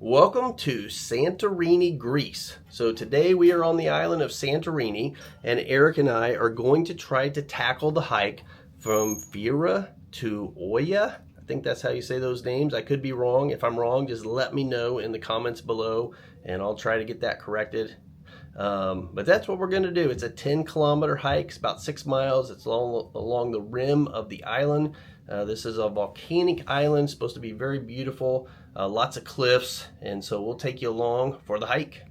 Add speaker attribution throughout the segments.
Speaker 1: Welcome to Santorini, Greece. So today we are on the island of Santorini, and Eric and I are going to try to tackle the hike from Fira to Oya. I think that's how you say those names. I could be wrong. If I'm wrong, just let me know in the comments below and I'll try to get that corrected. But that's what we're going to do. It's a 10-kilometer hike. It's about 6 miles. It's along the rim of the island. This is a volcanic island, supposed to be very beautiful, lots of cliffs, and so we'll take you along for the hike.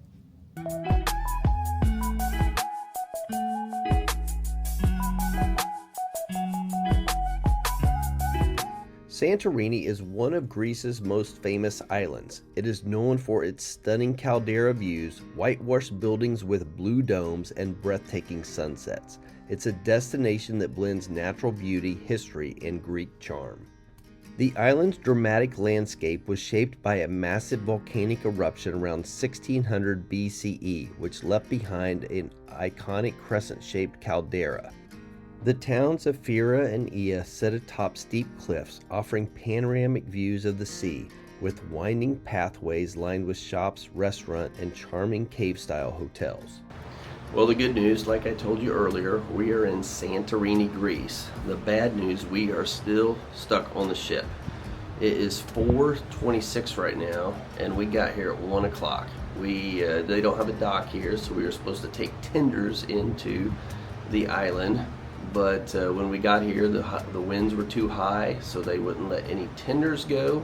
Speaker 1: Santorini is one of Greece's most famous islands. It is known for its stunning Caldera views, whitewashed buildings with blue domes, and breathtaking sunsets. It's a destination that blends natural beauty, history, and Greek charm. The island's dramatic landscape was shaped by a massive volcanic eruption around 1600 BCE, which left behind an iconic crescent-shaped caldera. The towns of Fira and Oya sit atop steep cliffs, offering panoramic views of the sea, with winding pathways lined with shops, restaurants, and charming cave-style hotels. Well, the good news, like I told you earlier, we are in Santorini, Greece. The bad news, we are still stuck on the ship. It is 4:26 right now, and we got here at 1 o'clock. They don't have a dock here, so we were supposed to take tenders into the island. But when we got here, the winds were too high, so they wouldn't let any tenders go.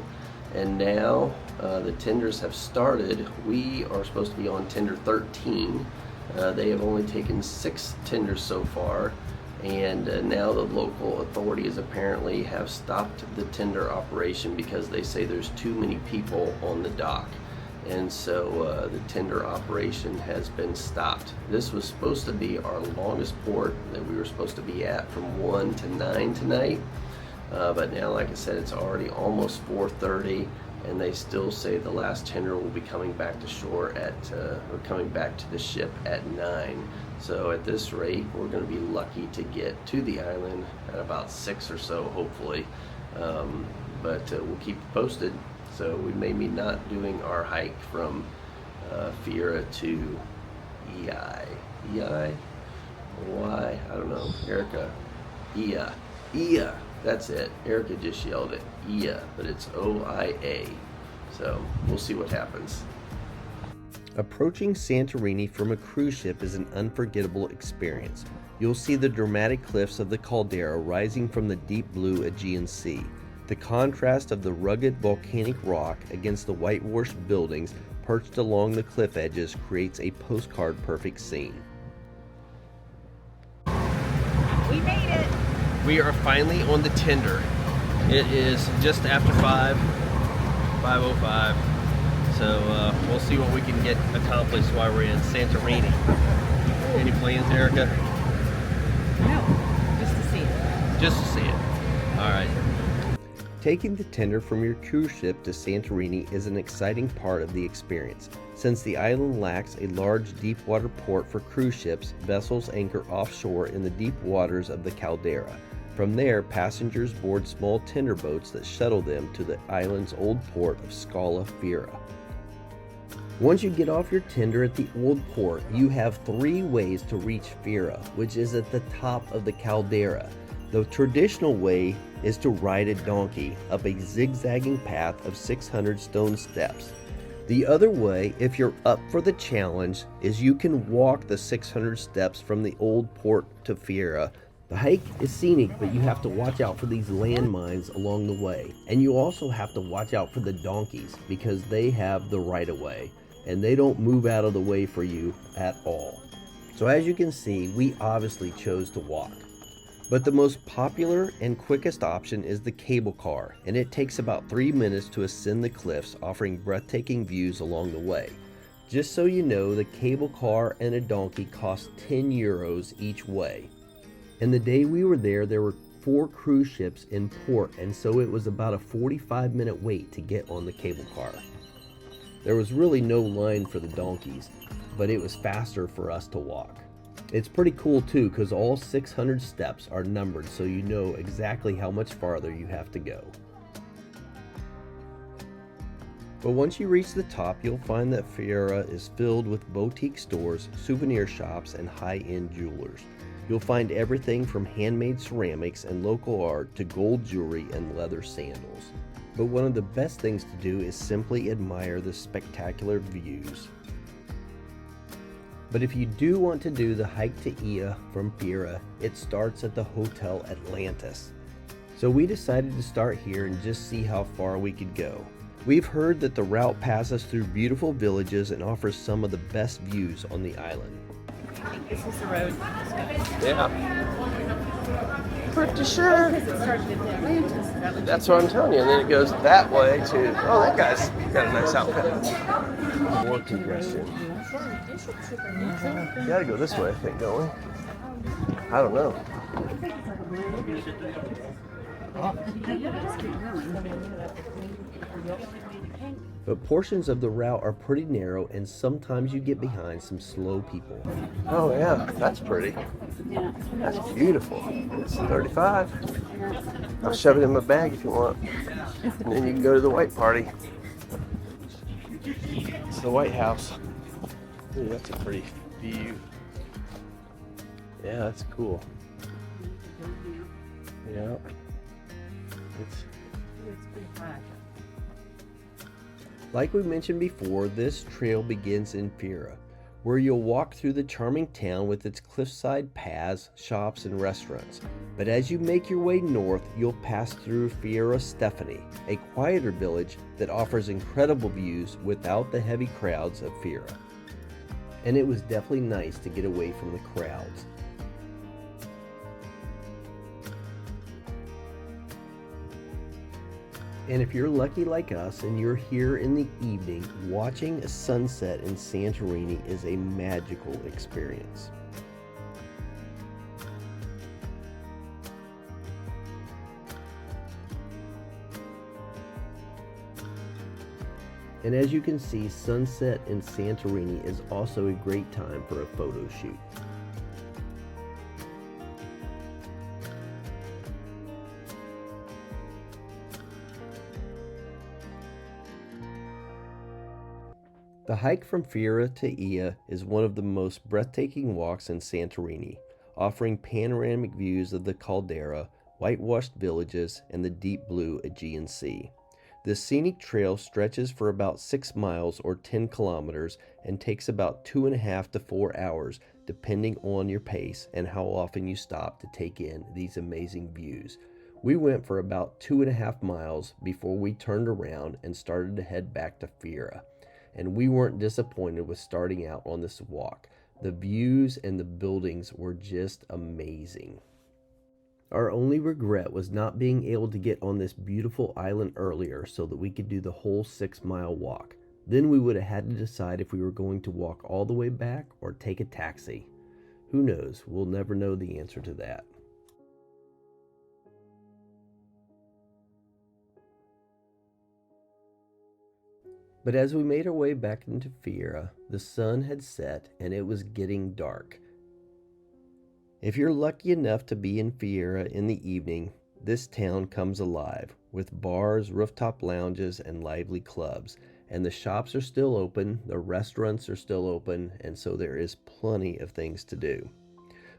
Speaker 1: And now the tenders have started. We are supposed to be on tender 13. They have only taken 6 tenders so far, and now the local authorities apparently have stopped the tender operation because they say there's too many people on the dock. And so the tender operation has been stopped. This was supposed to be our longest port that we were supposed to be at from 1 to 9 tonight. But now, like I said, it's already almost 4:30, and they still say the last tender will be coming back to shore or coming back to the ship at 9. So at this rate, we're going to be lucky to get to the island at about 6 or so, hopefully. But we'll keep you posted. So we may be not doing our hike from Fira to Oya. Why? I don't know. Ericka. Oya. That's it. Ericka just yelled it. Oya, but it's O-I-A. So we'll see what happens. Approaching Santorini from a cruise ship is an unforgettable experience. You'll see the dramatic cliffs of the Caldera rising from the deep blue Aegean Sea. The contrast of the rugged volcanic rock against the whitewashed buildings perched along the cliff edges creates a postcard-perfect scene.
Speaker 2: We made it!
Speaker 1: We are finally on the tender. It is just after 5:05. So we'll see what we can get accomplished while we're in Santorini. Any plans, Ericka?
Speaker 2: No, just to see it.
Speaker 1: Just to see it. All right. Taking the tender from your cruise ship to Santorini is an exciting part of the experience. Since the island lacks a large deep-water port for cruise ships, vessels anchor offshore in the deep waters of the Caldera. From there, passengers board small tender boats that shuttle them to the island's old port of Scala Fira. Once you get off your tender at the old port, you have 3 ways to reach Fira, which is at the top of the Caldera. The traditional way is to ride a donkey up a zigzagging path of 600 stone steps. The other way, if you're up for the challenge, is you can walk the 600 steps from the old port to Fira. The hike is scenic, but you have to watch out for these landmines along the way. And you also have to watch out for the donkeys because they have the right of way and they don't move out of the way for you at all. So as you can see, we obviously chose to walk. But the most popular and quickest option is the cable car, and it takes about 3 minutes to ascend the cliffs, offering breathtaking views along the way. Just so you know, the cable car and a donkey cost 10 euros each way. And the day we were there were 4 cruise ships in port, and so it was about a 45-minute wait to get on the cable car. There was really no line for the donkeys, but it was faster for us to walk. It's pretty cool too, because all 600 steps are numbered, so you know exactly how much farther you have to go. But once you reach the top, you'll find that Fira is filled with boutique stores, souvenir shops, and high-end jewelers. You'll find everything from handmade ceramics and local art to gold jewelry and leather sandals. But one of the best things to do is simply admire the spectacular views. But if you do want to do the hike to Ia from Fira, it starts at the Hotel Atlantis. So we decided to start here and just see how far we could go. We've heard that the route passes through beautiful villages and offers some of the best views on the island.
Speaker 2: I think this is the road.
Speaker 3: Yeah. Pretty sure.
Speaker 2: Because it started at the Atlantis.
Speaker 3: That's what I'm telling you. And then it goes that way to, oh, that guy's got a nice outfit. More congestion. You gotta go this way, I think, don't we? I don't know.
Speaker 1: But portions of the route are pretty narrow and sometimes you get behind some slow people.
Speaker 3: Oh, yeah. That's pretty. That's beautiful. It's 35. I'll shove it in my bag if you want. And then you can go to the white party. It's the White House. Ooh, that's a pretty view. Yeah, that's cool. Yeah. It's
Speaker 1: Like we mentioned before, this trail begins in Fira, where you'll walk through the charming town with its cliffside paths, shops, and restaurants. But as you make your way north, you'll pass through Fira Stephanie, a quieter village that offers incredible views without the heavy crowds of Fira. And it was definitely nice to get away from the crowds. And if you're lucky like us and you're here in the evening, watching a sunset in Santorini is a magical experience. And as you can see, sunset in Santorini is also a great time for a photo shoot. The hike from Fira to Ia is one of the most breathtaking walks in Santorini, offering panoramic views of the Caldera, whitewashed villages, and the deep blue Aegean Sea. This scenic trail stretches for about 6 miles or 10 kilometers and takes about 2.5 to 4 hours, depending on your pace and how often you stop to take in these amazing views. We went for about 2.5 miles before we turned around and started to head back to Fira. And we weren't disappointed with starting out on this walk. The views and the buildings were just amazing. Our only regret was not being able to get on this beautiful island earlier so that we could do the whole 6-mile walk. Then we would have had to decide if we were going to walk all the way back or take a taxi. Who knows? We'll never know the answer to that. But as we made our way back into Fira, the sun had set and it was getting dark. If you're lucky enough to be in Fira in the evening, this town comes alive with bars, rooftop lounges, and lively clubs. And the shops are still open, the restaurants are still open, and so there is plenty of things to do.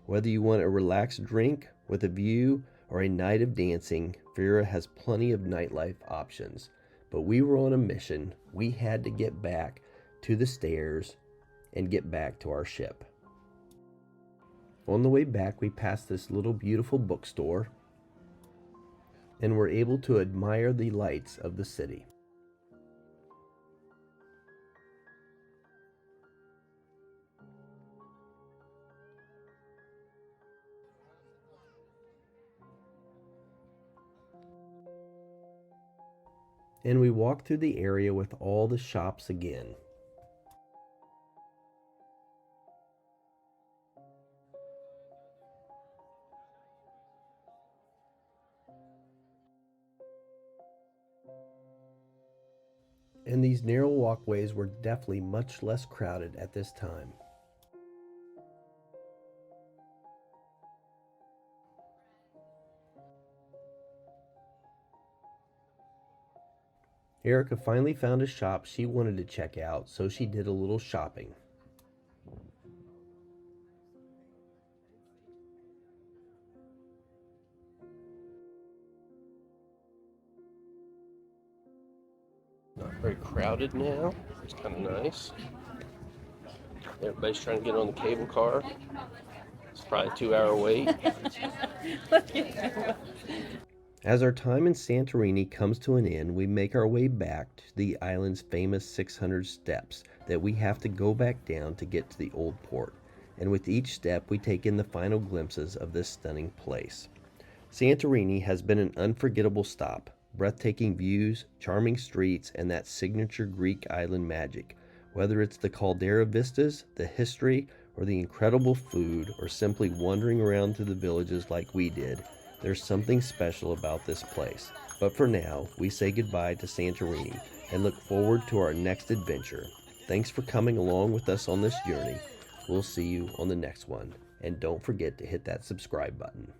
Speaker 1: Whether you want a relaxed drink with a view or a night of dancing, Fira has plenty of nightlife options. But we were on a mission. We had to get back to the stairs and get back to our ship. On the way back, we passed this little beautiful bookstore and were able to admire the lights of the city. And we walked through the area with all the shops again. And these narrow walkways were definitely much less crowded at this time. Ericka finally found a shop she wanted to check out, so she did a little shopping.
Speaker 3: Not very crowded now. It's kind of nice. Everybody's trying to get on the cable car. It's probably a 2-hour wait.
Speaker 1: As our time in Santorini comes to an end, we make our way back to the island's famous 600 steps that we have to go back down to get to the old port. And with each step, we take in the final glimpses of this stunning place. Santorini has been an unforgettable stop. Breathtaking views, charming streets, and that signature Greek island magic. Whether it's the Caldera vistas, the history, or the incredible food, or simply wandering around through the villages like we did, there's something special about this place. But for now, we say goodbye to Santorini and look forward to our next adventure. Thanks for coming along with us on this journey. We'll see you on the next one. And don't forget to hit that subscribe button.